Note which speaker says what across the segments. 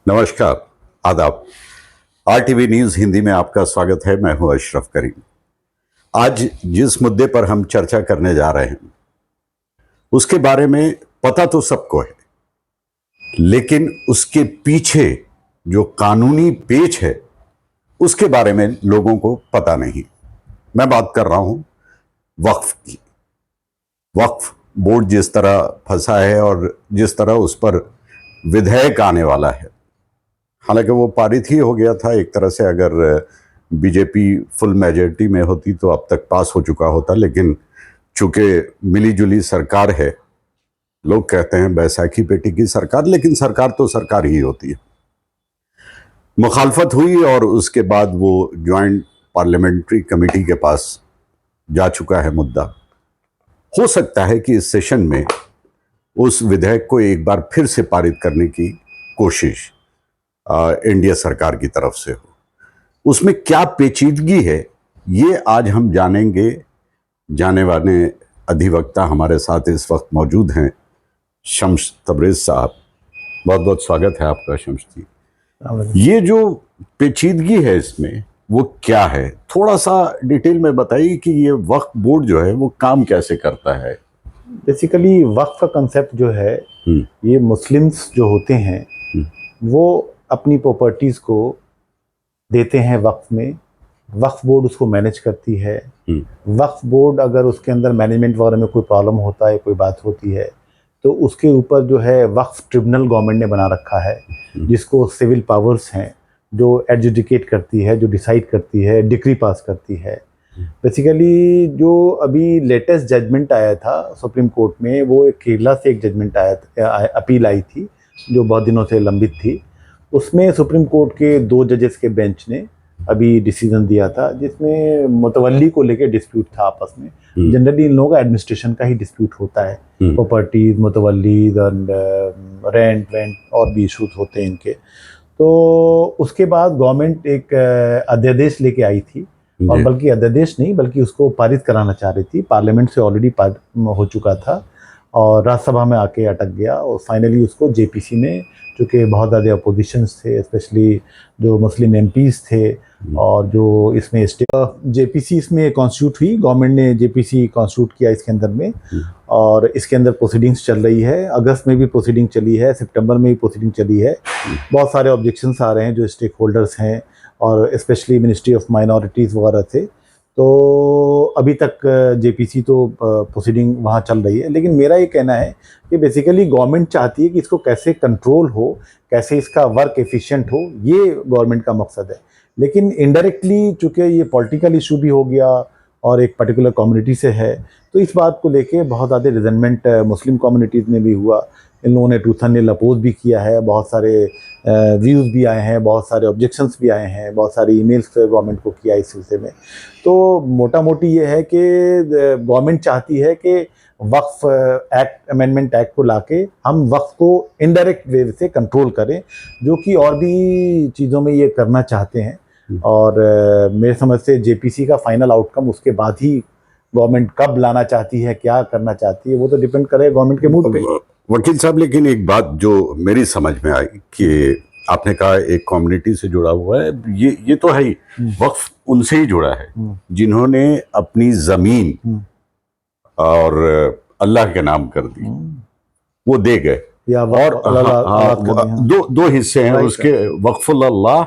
Speaker 1: नमस्कार, आदाब। RTV news Hindi में आपका स्वागत है। मैं हूं अशरफ करीम। आज जिस मुद्दे पर हम चर्चा करने जा रहे हैं उसके बारे में पता तो सबको है, लेकिन उसके पीछे जो कानूनी पेच है उसके बारे में लोगों को पता नहीं। मैं बात कर रहा हूं वक्फ की। वक्फ बोर्ड जिस तरह फंसा है और जिस तरह उस पर विधेयक आने वाला है, हालांकि वो पारित ही हो गया था एक तरह से। अगर बीजेपी फुल मेजॉरिटी में होती तो अब तक पास हो चुका होता, लेकिन चूंकि मिलीजुली सरकार है, लोग कहते हैं बैसाखी पेटी की सरकार, लेकिन सरकार तो सरकार ही होती है। मुखालफत हुई और उसके बाद वो ज्वाइंट पार्लियामेंट्री कमेटी के पास जा चुका है मुद्दा। हो सकता है कि इस सेशन में उस विधेयक को एक बार फिर से पारित करने की कोशिश इंडिया सरकार की तरफ से हो। उसमें क्या पेचीदगी है ये आज हम जानेंगे। जाने वाले अधिवक्ता हमारे साथ इस वक्त मौजूद हैं, शम्स तबरेज साहब। बहुत बहुत स्वागत है आपका शम्स जी। ये जो पेचीदगी है इसमें वो क्या है, थोड़ा सा डिटेल में बताइए कि ये वक्फ बोर्ड जो है वो काम कैसे करता है।
Speaker 2: बेसिकली वक्फ का कंसेप्ट जो है, ये मुस्लिम्स जो होते हैं वो अपनी प्रॉपर्टीज़ को देते हैं वक्फ में। वक्फ बोर्ड उसको मैनेज करती है। वक्फ बोर्ड अगर उसके अंदर मैनेजमेंट वगैरह में कोई प्रॉब्लम होता है, कोई बात होती है, तो उसके ऊपर जो है वक्फ ट्रिब्यूनल गवर्नमेंट ने बना रखा है, जिसको सिविल पावर्स हैं, जो एडजुडिकेट करती है, जो डिसाइड करती है, डिक्री पास करती है। बेसिकली जो अभी लेटेस्ट जजमेंट आया था सुप्रीम कोर्ट में, वो केरला से एक जजमेंट अपील आई थी जो बहुत दिनों से लंबित थी। उसमें सुप्रीम कोर्ट के 2 जजेस के बेंच ने अभी डिसीजन दिया था, जिसमें मुतवल्ली को लेके डिस्प्यूट था आपस में। जनरली इन लोगों का एडमिनिस्ट्रेशन का ही डिस्प्यूट होता है, प्रॉपर्टीज, मुतवल्लीज, रेंट और भी इशूज होते हैं इनके। तो उसके बाद गवर्नमेंट एक अध्यादेश लेके आई थी, और बल्कि अध्यादेश नहीं बल्कि उसको पारित कराना चाह रही थी। पार्लियामेंट से ऑलरेडी हो चुका था और राज्यसभा में आके अटक गया, और फाइनली उसको जेपीसी ने, चूँकि बहुत ज़्यादा अपोजिशंस थे, स्पेशली जो मुस्लिम एमपीज़ थे और जो इसमें जेपीसी इसमें कॉन्स्टिट्यूट हुई। गवर्नमेंट ने जेपीसी कॉन्स्टिट्यूट किया इसके अंदर में, और इसके अंदर प्रोसीडिंग्स चल रही है। अगस्त में भी प्रोसीडिंग चली है, सितंबर में भी प्रोसीडिंग चली है। बहुत सारे ऑब्जेक्शंस आ रहे हैं जो स्टेक होल्डर्स हैं, और स्पेशली मिनिस्ट्री ऑफ माइनॉरिटीज़ वगैरह थे। तो अभी तक जेपीसी तो प्रोसीडिंग वहाँ चल रही है। लेकिन मेरा ये कहना है कि बेसिकली गवर्नमेंट चाहती है कि इसको कैसे कंट्रोल हो, कैसे इसका वर्क एफिशिएंट हो, ये गवर्नमेंट का मकसद है। लेकिन इनडायरेक्टली चूँकि ये पॉलिटिकल इशू भी हो गया और एक पर्टिकुलर कम्युनिटी से है, तो इस बात को लेके बहुत ज़्यादा रिजनमेंट मुस्लिम कम्युनिटीज़ में भी हुआ। इन लोगों ने टूथ एंड नेल अपोज भी किया है, बहुत सारे व्यूज़ भी आए हैं, बहुत सारे ऑब्जेक्शंस भी आए हैं, बहुत सारे ईमेल्स गवर्नमेंट को किया इस सिलसिले में। तो मोटा मोटी ये है कि गवर्नमेंट चाहती है कि वक्फ एक्ट, अमेंडमेंट एक्ट को लाके हम वक्फ को इनडायरेक्ट वे से कंट्रोल करें, जो कि और भी चीज़ों में ये करना चाहते हैं। और मेरे समझ से जेपीसी का फाइनल आउटकम उसके बाद ही गवर्नमेंट कब लाना चाहती है, क्या करना चाहती है, वो तो डिपेंड करेगा गवर्नमेंट के मूड पे।
Speaker 1: वकील साहब, लेकिन एक बात जो मेरी समझ में आई कि आपने कहा एक कम्युनिटी से जुड़ा हुआ है, ये तो है ही। वक्फ उनसे ही जुड़ा है जिन्होंने अपनी जमीन और अल्लाह के नाम कर दी, वो दे गए। और दो हिस्से हैं उसके, वक्फुल अल्लाह,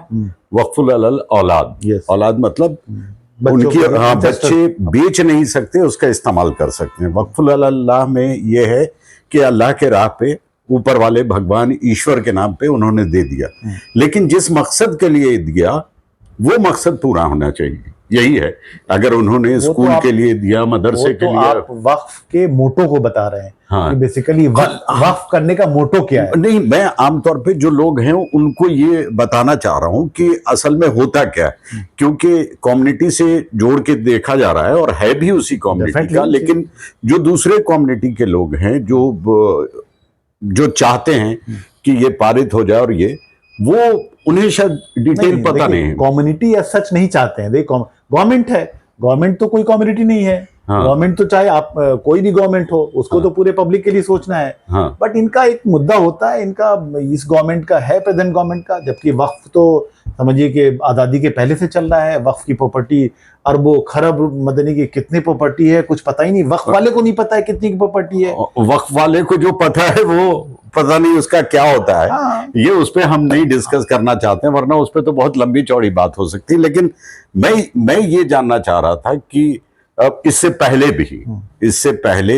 Speaker 1: वक्फुल अल औलाद। औलाद मतलब उनकी, बच्चे बेच नहीं सकते, उसका इस्तेमाल कर सकते हैं। वक्फुल अल्लाह में ये है कि अल्लाह के राह पे, ऊपर वाले भगवान ईश्वर के नाम पे उन्होंने दे दिया, लेकिन जिस मकसद के लिए दिया वो मकसद पूरा होना चाहिए। यही है। अगर उन्होंने स्कूल के लिए दिया, मदरसे के लिए,
Speaker 2: आप वक्फ के मोटो को बता रहे हैं। हाँ, कि बेसिकली वक्फ करने का मोटो क्या है।
Speaker 1: नहीं, मैं आमतौर पे जो लोग हैं उनको ये बताना चाह रहा हूं कि असल में होता क्या है, क्योंकि कम्युनिटी से जोड़ के देखा जा रहा है और है भी उसी कम्युनिटी का, लेकिन जो दूसरे कम्युनिटी के लोग हैं जो चाहते हैं कि ये पारित हो जाए, और ये वो उन्हें शायद डिटेल पता नहीं है।
Speaker 2: कम्युनिटी सच नहीं चाहते हैं। देखो, गवर्नमेंट है, गवर्नमेंट तो कोई कम्युनिटी नहीं है।
Speaker 1: हाँ।
Speaker 2: गवर्नमेंट तो चाहे आप कोई भी गवर्नमेंट हो, उसको तो पूरे पब्लिक के लिए सोचना है।
Speaker 1: हाँ।
Speaker 2: बट इनका एक मुद्दा होता है, इनका इस गवर्नमेंट का है, प्रेजेंट गवर्नमेंट का, जबकि वक्फ तो समझिए कि आज़ादी के पहले से चल रहा है। वक्फ की प्रॉपर्टी अरबों खरब, मदनी की कितनी प्रॉपर्टी है कुछ पता ही नहीं, वक्फ वाले को नहीं पता है कितनी की प्रॉपर्टी है।
Speaker 1: वक्फ वाले को जो पता है वो पता नहीं उसका क्या होता है।
Speaker 2: हाँ।
Speaker 1: ये उस पे हम नहीं डिस्कस करना चाहते हैं, वरना उस पे तो बहुत लंबी चौड़ी बात हो सकती है। लेकिन मैं ये जानना चाह रहा था कि इससे पहले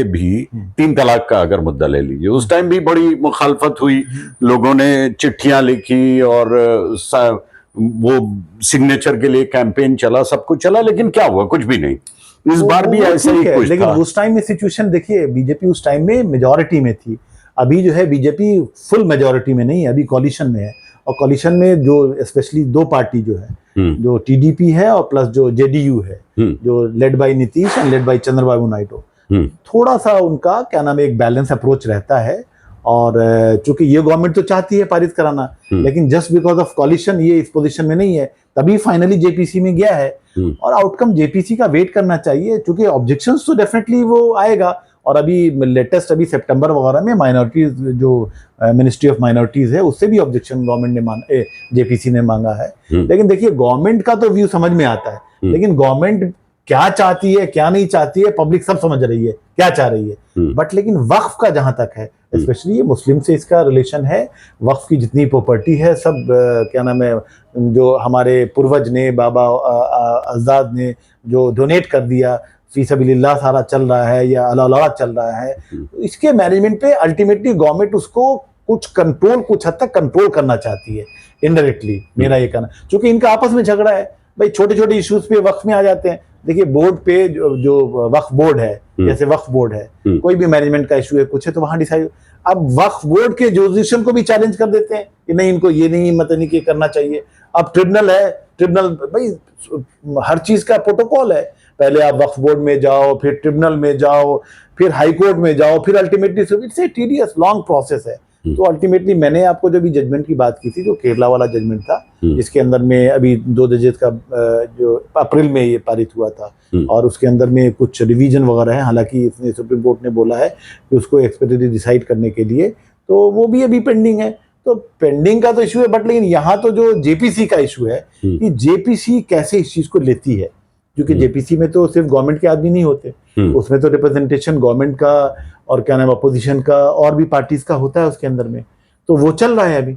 Speaker 1: भी 3 तलाक का अगर मुद्दा ले लीजिए, उस टाइम भी बड़ी मुखालफत हुई, लोगों ने चिट्ठियां लिखी और वो सिग्नेचर के लिए कैंपेन चला, सब कुछ चला, लेकिन क्या हुआ? कुछ भी नहीं। इस बार भी ऐसा ही कुछ
Speaker 2: लेकिन
Speaker 1: था।
Speaker 2: उस टाइम में सिचुएशन देखिए, बीजेपी उस टाइम में मेजॉरिटी में थी। अभी जो है बीजेपी फुल मेजॉरिटी में नहीं है, अभी कॉलिशन में है। और कॉलिशन में जो स्पेशली 2 पार्टी जो है, जो टीडीपी है और प्लस जो जेडीयू है, जो led by Nitish and led by Chandrababu Naidu, थोड़ा सा उनका क्या नाम है एक बैलेंस अप्रोच रहता है। और चूंकि ये गवर्नमेंट तो चाहती है पारित कराना, लेकिन जस्ट बिकॉज ऑफ कॉलिशन ये इस पोजीशन में नहीं है, तभी फाइनली जेपीसी में गया है। और आउटकम जेपीसी का वेट करना चाहिए, क्योंकि ऑब्जेक्शंस तो डेफिनेटली वो आएगा। और अभी लेटेस्ट अभी सितंबर वगैरह में माइनॉरिटीज जो मिनिस्ट्री ऑफ माइनॉरिटीज है, उससे भी ऑब्जेक्शन गवर्नमेंट ने जेपीसी ने मांगा है। लेकिन देखिए गवर्नमेंट का तो व्यू समझ में आता है, लेकिन गवर्नमेंट क्या चाहती है क्या नहीं चाहती है पब्लिक सब समझ रही है क्या चाह रही है। बट लेकिन वक्फ का जहां तक है, स्पेशली ये मुस्लिम से इसका रिलेशन है, वक्फ की जितनी प्रॉपर्टी है सब क्या नाम है जो हमारे पूर्वज ने, बाबा अजदाद ने जो डोनेट कर दिया, फी सबीलिल्लाह सारा चल रहा है या अला चल रहा है, इसके मैनेजमेंट पे अल्टीमेटली गवर्नमेंट उसको कुछ हद तक कंट्रोल करना चाहती है इनडायरेक्टली, मेरा ये कहना। क्योंकि इनका आपस में झगड़ा है भाई, छोटे छोटे इश्यूज पे वक्फ में आ जाते हैं। देखिए बोर्ड पे जो वक्फ बोर्ड है, जैसे वक्फ बोर्ड है, कोई भी मैनेजमेंट का इशू है कुछ है तो वहां डिसाइड, अब वक्फ बोर्ड के जुरिडिक्शन को भी चैलेंज कर देते हैं कि नहीं इनको ये नहीं मतलब नहीं करना चाहिए। अब ट्रिब्यूनल है, ट्रिब्यूनल भाई हर चीज का प्रोटोकॉल है, पहले आप वक्फ बोर्ड में जाओ, फिर ट्रिब्यूनल में जाओ, फिर हाई कोर्ट में जाओ, फिर ultimately it's a tedious long process है। तो अल्टीमेटली मैंने आपको जो भी जजमेंट की बात की थी, जो केरला वाला जजमेंट था, जिसके अंदर में अभी 2 जजेस का जो अप्रैल में ये पारित हुआ था, और उसके अंदर में कुछ रिवीजन वगैरह है, हालांकि इसने सुप्रीम कोर्ट ने बोला है कि उसको एक्सपेडिटरी डिसाइड करने के लिए, तो वो भी अभी पेंडिंग है। तो पेंडिंग का तो इशू है, बट लेकिन यहाँ तो जो जेपीसी का इशू है कि जेपीसी कैसे इस चीज को लेती है, क्योंकि जेपीसी में तो सिर्फ गवर्नमेंट के आदमी नहीं होते, उसमें तो रिप्रेजेंटेशन गवर्नमेंट का और क्या नाम अपोजिशन का और भी पार्टीज का होता है उसके अंदर में, तो वो चल रहा है अभी।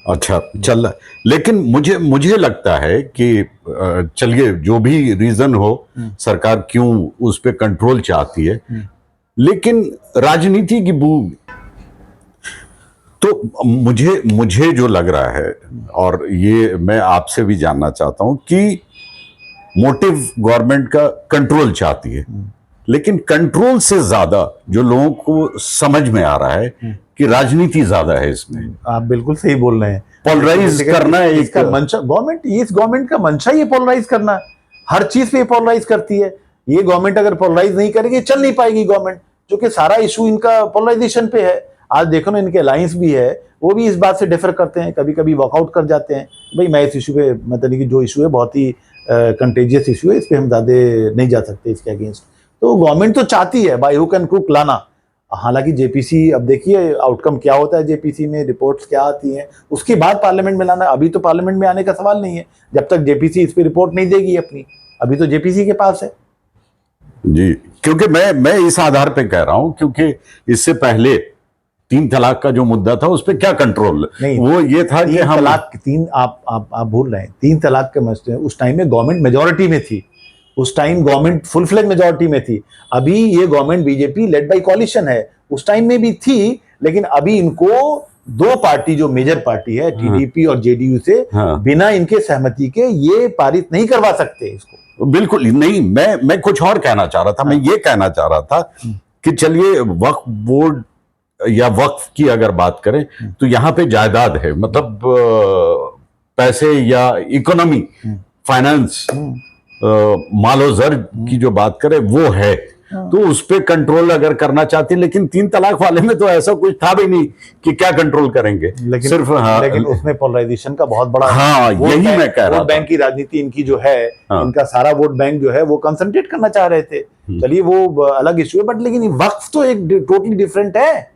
Speaker 1: अच्छा चल रहा है, लेकिन मुझे लगता है कि चलिए जो भी रीजन हो, सरकार क्यों उस पे कंट्रोल चाहती है, लेकिन राजनीति की बू तो मुझे जो लग रहा है, और ये मैं आपसे भी जानना चाहता हूं कि मोटिव गवर्नमेंट का कंट्रोल चाहती है, लेकिन कंट्रोल से ज्यादा जो लोगों को समझ में आ रहा है कि राजनीति ज्यादा है इसमें।
Speaker 2: आप बिल्कुल सही बोल रहे हैं,
Speaker 1: पोलराइज करना है
Speaker 2: इसका मंशा गवर्नमेंट, इस गवर्नमेंट का मंशा ये पोलराइज करना, हर चीज पे पोलराइज करती है। ये गवर्नमेंट अगर पोलराइज नहीं करेगी चल नहीं पाएगी गवर्नमेंट, क्योंकि सारा इशू इनका पोलराइजेशन पे है। आज देखो ना, इनके अलायंस भी है, वो भी इस बात से डिफर करते हैं, कभी कभी वॉकआउट कर जाते हैं, भाई मैं इस इशू पे मतलब कि जो इशू है बहुत ही कंटेजियस इशू है, इस पे हम ज्यादा नहीं जा सकते इसके अगेंस्ट। तो गवर्नमेंट तो चाहती है बाय हुक एंड क्रुक लाना, हालांकि जेपीसी, अब देखिए आउटकम क्या होता है जेपीसी में, रिपोर्ट्स क्या आती हैं, उसके बाद पार्लियामेंट में लाना। अभी तो पार्लियामेंट में आने का सवाल नहीं है, जब तक जेपीसी इस पे रिपोर्ट नहीं देगी अपनी, अभी तो जेपीसी के पास है
Speaker 1: जी। क्योंकि मैं इस आधार पे कह रहा हूं, क्योंकि इससे पहले 3 तलाक का जो मुद्दा था उस पर क्या कंट्रोल नहीं, वो ये था कि हम
Speaker 2: आप भूल रहे हैं, 3 तलाक के मसले उस टाइम में गवर्नमेंट मेजोरिटी में थी, उस time government full fledge majority में थी। अभी ये government BJP led by coalition है, उस टाइम में भी थी, लेकिन अभी इनको 2 पार्टी जो मेजर पार्टी है टीडीपी और जेडीयू से बिना इनके सहमति के ये पारित नहीं करवा सकते इसको।
Speaker 1: बिल्कुल नहीं, मैं कुछ और कहना चाह रहा था। मैं ये कहना चाह रहा था कि चलिए वक्फ बोर्ड या वक्फ की अगर बात करें तो यहाँ पे जायदाद है, मतलब पैसे या इकोनॉमी, फाइनेंस, मालो जर की जो बात करें वो है, तो उस पे कंट्रोल अगर करना चाहते, लेकिन 3 तलाक वाले में तो ऐसा कुछ था भी नहीं कि क्या कंट्रोल करेंगे,
Speaker 2: लेकिन
Speaker 1: सिर्फ
Speaker 2: लेकिन उसमें पोलराइजेशन का बहुत बड़ा
Speaker 1: हाँ यही मैं कह रहा
Speaker 2: वोट बैंक की राजनीति इनकी जो है, इनका सारा वोट बैंक जो है वो कंसंट्रेट करना चाह रहे थे। चलिए वो अलग इश्यू है, बट लेकिन वक्फ तो एक टोटली डिफरेंट है।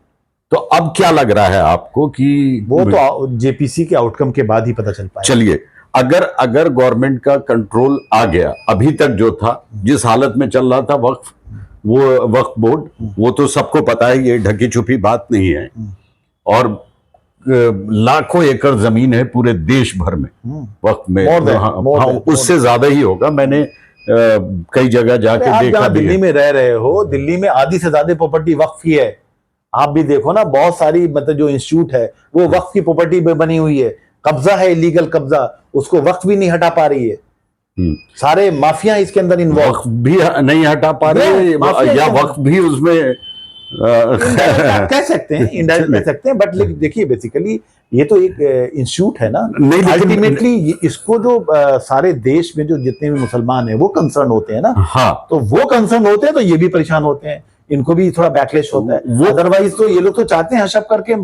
Speaker 1: तो अब क्या लग रहा है आपको कि
Speaker 2: वो तो जेपीसी के आउटकम के बाद ही पता चल पाएगा।
Speaker 1: चलिए, अगर गवर्नमेंट का कंट्रोल आ गया, अभी तक जो था, जिस हालत में चल रहा था वक्फ, वो वक्फ बोर्ड, वो तो सबको पता है, ये ढकी छुपी बात नहीं है, और लाखों एकड़ जमीन है पूरे देश भर में वक्फ में, उससे ज्यादा ही होगा। मैंने कई जगह जाके देखा भी
Speaker 2: दिल्ली में रह रहे हो, दिल्ली में आधी से ज्यादा प्रॉपर्टी वक्फ की है। आप भी देखो ना, बहुत सारी मतलब जो इंस्टीट्यूट है वो वक्फ की प्रॉपर्टी में बनी हुई है, कब्जा है, इलीगल कब्जा, उसको वक्फ भी नहीं हटा पा रही है। सारे माफिया इसके अंदर इन्वॉल्व,
Speaker 1: वक्फ भी नहीं हटा पा रहे, या वक्फ भी उसमें
Speaker 2: कह सकते हैं, इनडायरेक्ट कह सकते हैं, बट देखिए बेसिकली ये तो एक इंस्टीट्यूट है ना। अल्टीमेटली इसको जो सारे देश में जो जितने भी मुसलमान हैं वो कंसर्न होते हैं ना,
Speaker 1: हाँ,
Speaker 2: तो वो कंसर्न होते हैं, तो ये भी परेशान होते हैं, इनको भी थोड़ा बैकलेश होता है। अदरवाइज तो ये लोग तो चाहते हैं हशप करके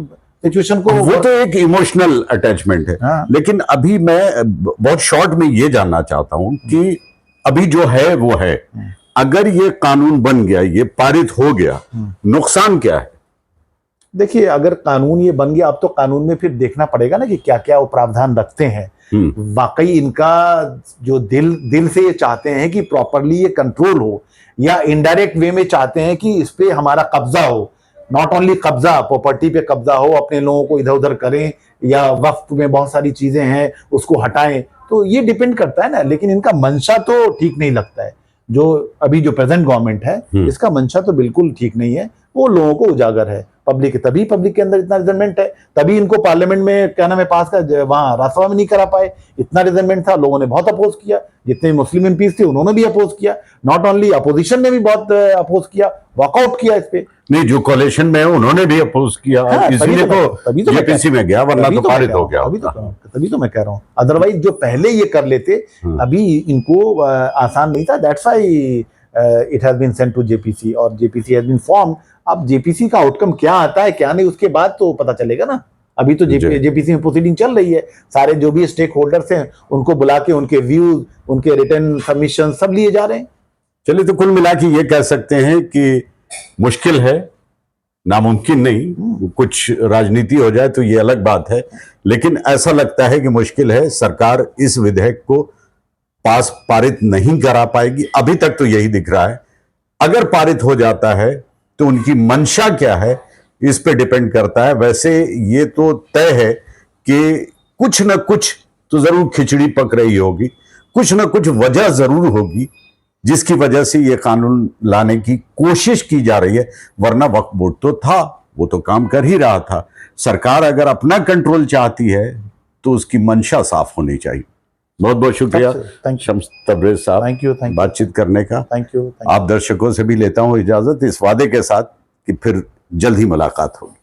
Speaker 2: सिचुएशन को, वो
Speaker 1: तो एक इमोशनल अटैचमेंट है।
Speaker 2: हाँ।
Speaker 1: लेकिन अभी मैं बहुत शॉर्ट में ये जानना चाहता हूं कि अभी जो है वो है, अगर ये कानून बन गया, ये पारित हो गया, नुकसान क्या है?
Speaker 2: देखिए, अगर कानून ये बन गया, अब तो कानून में फिर देखना पड़ेगा ना कि क्या क्या वो प्रावधान रखते हैं। वाकई इनका जो दिल से ये चाहते हैं कि प्रॉपरली ये कंट्रोल हो, या इनडायरेक्ट वे में चाहते हैं कि इस पे हमारा कब्जा हो, नॉट ओनली कब्जा, प्रॉपर्टी पे कब्जा हो, अपने लोगों को इधर उधर करें, या वक्फ में बहुत सारी चीजें हैं उसको हटाएं, तो ये डिपेंड करता है ना। लेकिन इनका मंशा तो ठीक नहीं लगता है, जो अभी जो प्रेजेंट गवर्नमेंट है इसका मंशा तो बिल्कुल ठीक नहीं है। वो लोगों को उजागर है, पब्लिक, तभी पब्लिक के अंदर इतना रिजनमेंट है, तभी इनको पार्लियामेंट में क्या नाम है पास कर, वहां राज्यसभा में नहीं करा पाए, इतना रिजनमेंट था, लोगों ने बहुत अपोज किया, जितने मुस्लिम एमपीज थे उन्होंने भी अपोज किया, नॉट ओनली अपोजिशन ने भी बहुत अपोज किया, वॉकआउट किया इस पे।
Speaker 1: नहीं, जो कोalition में है उन्होंने भी अपोज किया, इसीलिए तो जेपीसी में गया, वरना तो पारित हो गया।
Speaker 2: तभी तो मैं कह रहा हूँ, अदरवाइज जो पहले ये कर लेते, अभी इनको आसान नहीं था। That's why it has been sent to JPC, और जेपीसी हैज बीन फॉर्म। अब जेपीसी का आउटकम क्या आता है क्या नहीं, उसके बाद तो पता चलेगा ना। अभी तो जेपीसी में प्रोसीडिंग चल रही है, सारे जो भी स्टेक होल्डर्स हैं उनको बुला के उनके व्यूज, उनके रिटर्न सबमिशन सब लिए जा रहे हैं।
Speaker 1: चलिए, तो कुल मिला के ये कह सकते हैं कि मुश्किल है, नामुमकिन नहीं। कुछ राजनीति हो जाए तो ये अलग बात है, लेकिन ऐसा लगता है कि मुश्किल है। सरकार इस विधेयक को पारित नहीं करा पाएगी, अभी तक तो यही दिख रहा है। अगर पारित हो जाता है तो उनकी मंशा क्या है, इस पे डिपेंड करता है। वैसे ये तो तय है कि कुछ न कुछ तो जरूर खिचड़ी पक रही होगी, कुछ न कुछ वजह जरूर होगी जिसकी वजह से ये कानून लाने की कोशिश की जा रही है। वरना वक्फ बोर्ड तो था, वो तो काम कर ही रहा था। सरकार अगर अपना कंट्रोल चाहती है तो उसकी मंशा साफ होनी चाहिए। बहुत बहुत शुक्रिया शम्स तबरेज साहब,
Speaker 2: थैंक यू
Speaker 1: बातचीत करने का।
Speaker 2: Thank you.
Speaker 1: आप दर्शकों से भी लेता हूं इजाजत, इस वादे के साथ कि फिर जल्द ही मुलाकात होगी।